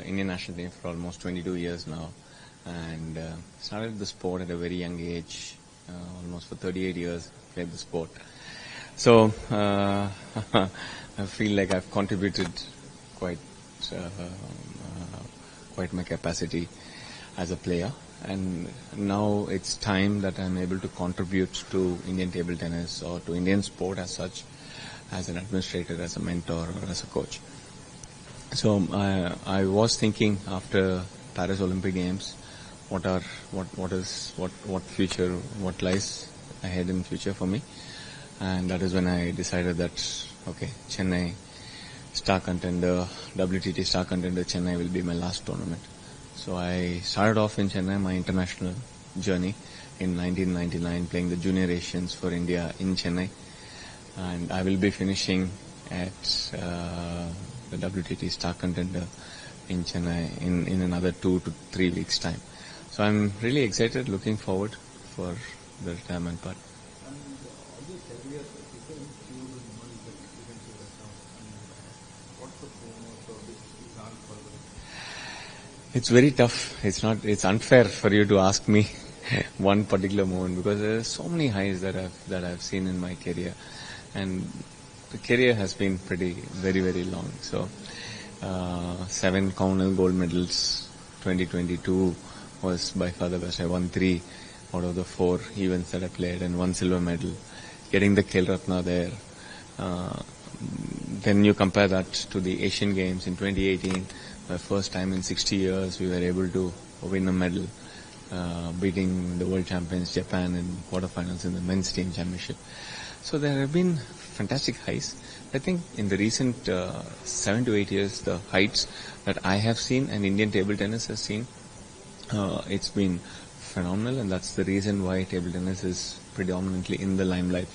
Indian national team for almost 22 years now, and started the sport at a very young age. Almost for 38 years, played the sport. So I feel like I've contributed quite quite my capacity as a player, and now it's time that I'm able to contribute to Indian table tennis or to Indian sport as such, as an administrator, as a mentor, or as a coach. So I was thinking after Paris Olympic Games, what future, what lies ahead in future for me, and that is when I decided that okay, Chennai star contender, WTT star contender Chennai will be my last tournament. So I started off in Chennai my international journey in 1999, playing the Junior Asians for India in Chennai, and I will be finishing at the WTT star contender in Chennai in another 2 to 3 weeks time. So I'm really excited, looking forward for the retirement part. It's very tough. It's unfair for you to ask me one particular moment, because there are so many highs that I've seen in my career, and the career has been very, very long. So 7 Commonwealth gold medals. 2022 was by far the best. I won 3 out of the 4 events that I played, and 1 silver medal. Getting the Khel Ratna there. Then you compare that to the Asian Games in 2018. My first time in 60 years we were able to win a medal, beating the world champions Japan in quarterfinals in the men's team championship. So there have been fantastic heights. I think in the recent 7 to 8 years, the heights that I have seen and Indian table tennis has seen, it's been phenomenal, and that's the reason why table tennis is predominantly in the limelight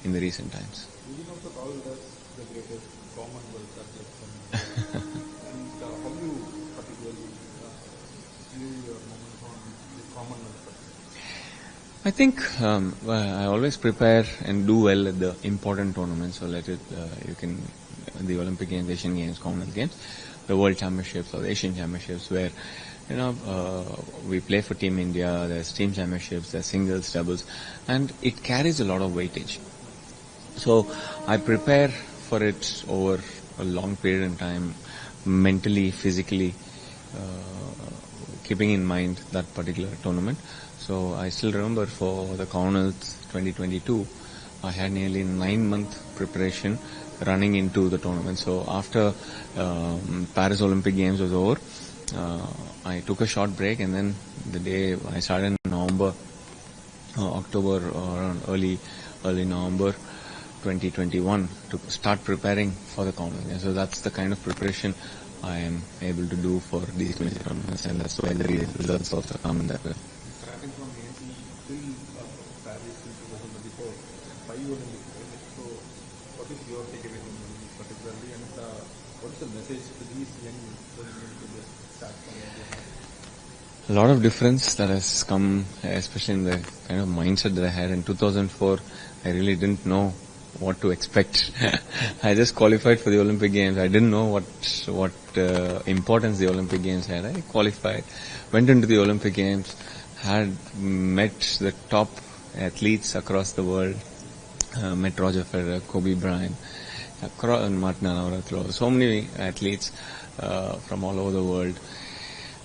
in the recent times. You can also call it as the greatest Commonwealth athlete. And how do you particularly view your moment on the Commonwealth? I think I always prepare and do well at the important tournaments. So the Olympic Games, Asian Games, Commonwealth Games, the World Championships or the Asian Championships, where we play for Team India. There's team championships, there's singles, doubles, and it carries a lot of weightage. So I prepare for it over a long period of time, mentally, physically, keeping in mind that particular tournament. So I still remember for the Commonwealth 2022, I had nearly 9-month preparation running into the tournament. So after Paris Olympic Games was over, I took a short break, and then the day I started in October or early November 2021 to start preparing for the Commonwealth. So that's the kind of preparation I am able to do for these tournaments, and that's why the results also come in that way. Starting from ANC till Paris in 2024, 5 Olympic Games. So what is your takeaway from this particularly, and what is the message to these young Olympians to just start from India? A lot of difference that has come, especially in the kind of mindset that I had in 2004. I really didn't know what to expect. I just qualified for the Olympic Games. I didn't know what importance the Olympic Games had. I qualified, went into the Olympic Games, had met the top athletes across the world, met Roger Federer, Kobe Bryant, Martina Navratilova, so many athletes from all over the world.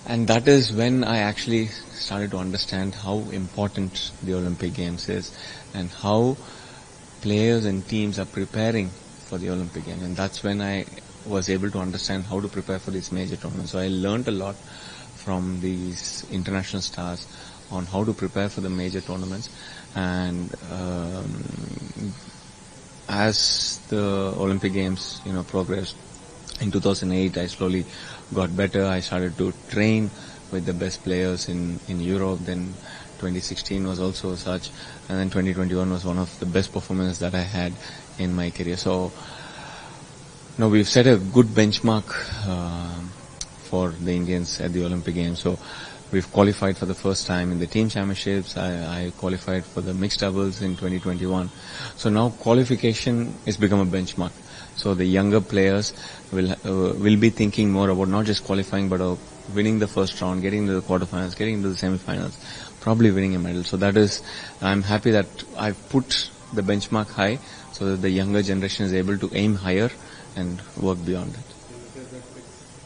And that is when I actually started to understand how important the Olympic Games is, and how players and teams are preparing for the Olympic Games. And that's when I was able to understand how to prepare for these major tournaments. So I learned a lot from these international stars on how to prepare for the major tournaments. And as the Olympic Games, progressed, in 2008 I slowly got better. I started to train with the best players in Europe. Then 2016 was also such, and then 2021 was one of the best performances that I had in my career. So now we've set a good benchmark for the Indians at the Olympic Games. So we've qualified for the first time in the team championships. I qualified for the mixed doubles in 2021. So now qualification has become a benchmark. So the younger players will be thinking more about not just qualifying but winning the first round, getting into the quarterfinals, getting into the semifinals, probably winning a medal. So that is, I'm happy that I've put the benchmark high so that the younger generation is able to aim higher and work beyond it. You said that like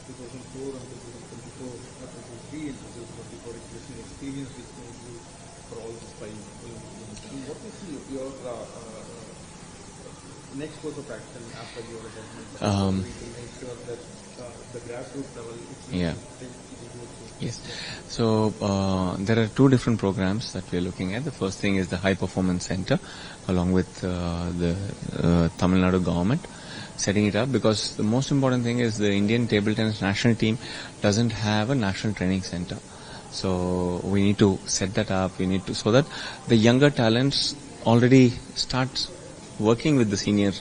2004 and 2024, 2023 and 2024 is an experience which made you for all these 5 Olympic Games. What is your next course of action after your retirement? To make sure that the grassroots level is Yeah. take Yes. So there are 2 different programs that we are looking at. The first thing is the High Performance Center, along with the Tamil Nadu government, setting it up, because the most important thing is the Indian table tennis national team doesn't have a national training center. So we need to set that up. We need to, so that the younger talents already start working with the senior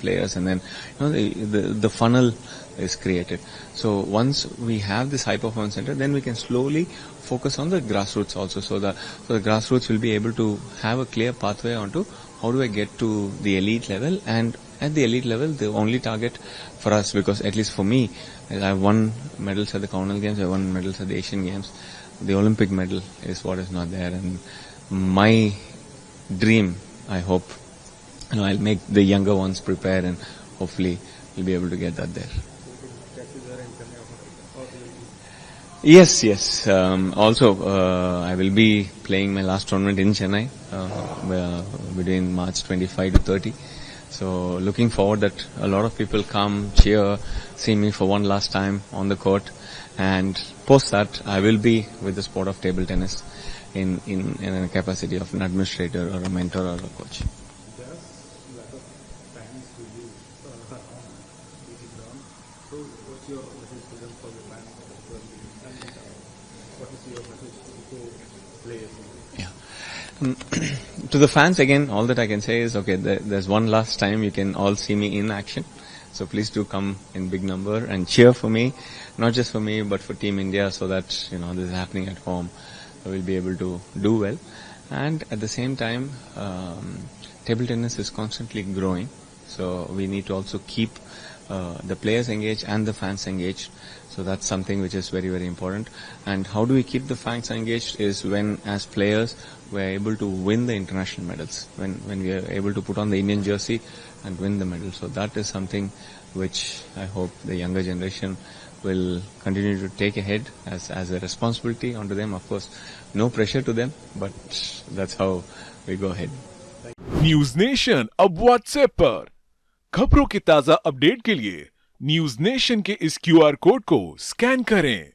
players, and then the funnel is created. So once we have this high performance center, then we can slowly focus on the grassroots also. So the grassroots will be able to have a clear pathway onto how do I get to the elite level. And at the elite level, the only target for us, because at least for me, I have won medals at the Commonwealth Games, I won medals at the Asian Games. The Olympic medal is what is not there, and my dream, I hope, I'll make the younger ones prepare, and hopefully we'll be able to get that there. Yes. Also, I will be playing my last tournament in Chennai between March 25 to 30. So looking forward that a lot of people come, cheer, see me for one last time on the court, and post that I will be with the sport of table tennis in a capacity of an administrator or a mentor or a coach. There's a lot of fans to you on BG ground. So what's your message to them for the fans and what is your message to players? To the fans, again, all that I can say is, okay, there's one last time you can all see me in action. So please do come in big number and cheer for me, not just for me, but for Team India, so that, this is happening at home. We'll be able to do well. And at the same time, table tennis is constantly growing. So we need to also keep the players engaged and the fans engaged. So that's something which is very, very important. And how do we keep the fans engaged is when, as players, we are able to win the international medals. When we are able to put on the Indian jersey and win the medal. So that is something which I hope the younger generation will continue to take ahead as a responsibility onto them. Of course, no pressure to them, but that's how we go ahead. News nation अब WhatsApp पर खबरों के ताजा update के लिए news nation के इस QR code को स्कैन करें।